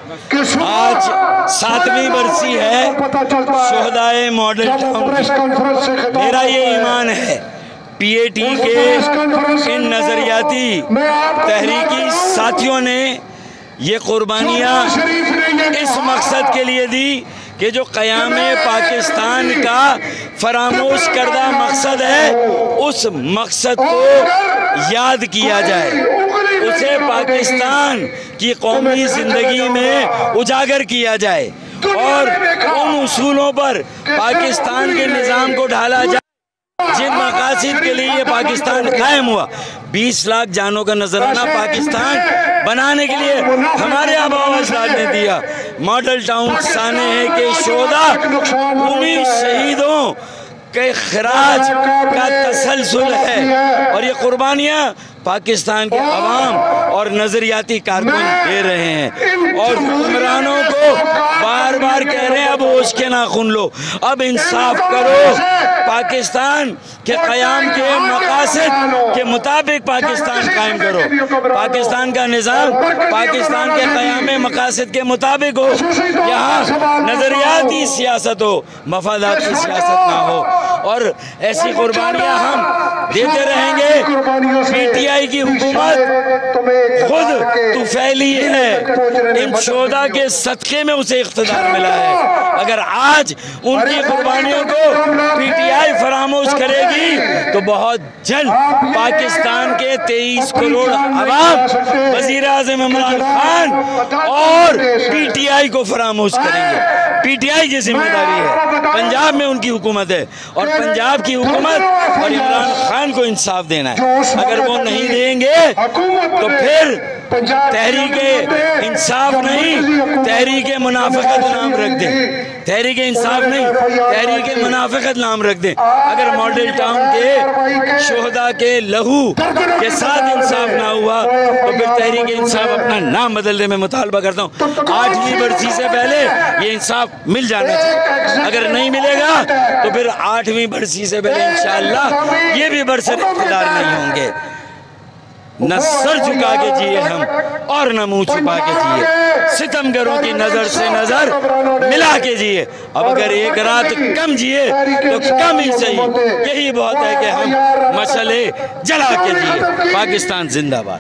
آج 7ویں برسی ہے شہدائے ماڈل ٹاؤن کی۔ میرا یہ ایمان ہے پی اے ٹی کے ان نظریاتی تحریکی ساتھیوں نے یہ قربانیاں اس مقصد کے لیے دی کہ جو قیام پاکستان کا فراموش کردہ مقصد ہے اس مقصد کو یاد کیا جائے، اسے پاکستان کی قومی زندگی میں اجاگر کیا جائے اور ان اصولوں پر پاکستان کے نظام کو ڈھالا جائے جن مقاصد کے لیے یہ پاکستان قائم ہوا۔ 20 لاکھ جانوں کا نذرانہ پاکستان بنانے کے لیے ہمارے آباء و اجداد نے دیا۔ ماڈل ٹاؤن سانے ہے کہ شہداء قومی شہیدوں کے خراج کا تسلسل ہے اور یہ قربانیاں پاکستان کے عوام اور نظریاتی کارکن دے رہے ہیں اور حکمرانوں کو بار بار کہہ رہے ہیں اب ہوش کے ناخن لو، اب انصاف کرو، پاکستان کے قیام کے مقاصد کے مطابق پاکستان قائم کرو، پاکستان کا نظام پاکستان کے قیام مقاصد کے مطابق ہو، یہاں نظریاتی سیاست ہو، مفادات کی سیاست نہ ہو۔ اور ایسی قربانیاں ہم دیتے رہیں گے۔ پی ٹی آئی کی حکومت خود طفیلی ہے، ان شہداء کے صدقے میں اسے اقتدار ملا ہے۔ اگر آج ان کی قربانیوں کو پی ٹی آئی فراموش کرے گی تو بہت جلد پاکستان کے 23 کروڑ عوام وزیر اعظم عمران خان اور پی ٹی آئی کو فراموش کریں گے۔ پی ٹی آئی کی ذمہ داری ہے، پنجاب میں ان کی حکومت ہے اور پنجاب کی حکومت اور عمران خان کو انصاف دینا ہے۔ اگر وہ نہیں دیں گے تو پھر تحریک انصاف نہیں، تحریک منافقت نام رکھ دیں، تحریک انصاف نہیں، تحریک منافقت نام رکھ دیں۔ اگر ماڈل ٹاؤن کے شہداء کے لہو کے ساتھ انصاف نہ ہوا تو پھر تحریک انصاف اپنا نام بدلنے میں مطالبہ کرتا ہوں۔ 8ویں برسی سے پہلے یہ انصاف مل جانا چاہیے، اگر نہیں ملے گا تو پھر 8ویں برسی سے پہلے انشاءاللہ یہ بھی برسر اقتدار نہیں ہوں گے۔ نہ سر جھکا کے جیے ہم اور نہ منہ چھپا کے جیے، ستمگروں کی نظر سے نظر ملا کے جیے۔ اب اگر ایک رات کم جیے تو کم ہی صحیح، یہی بہت ہے کہ ہم مشعلیں جلا کے جیے۔ پاکستان زندہ باد۔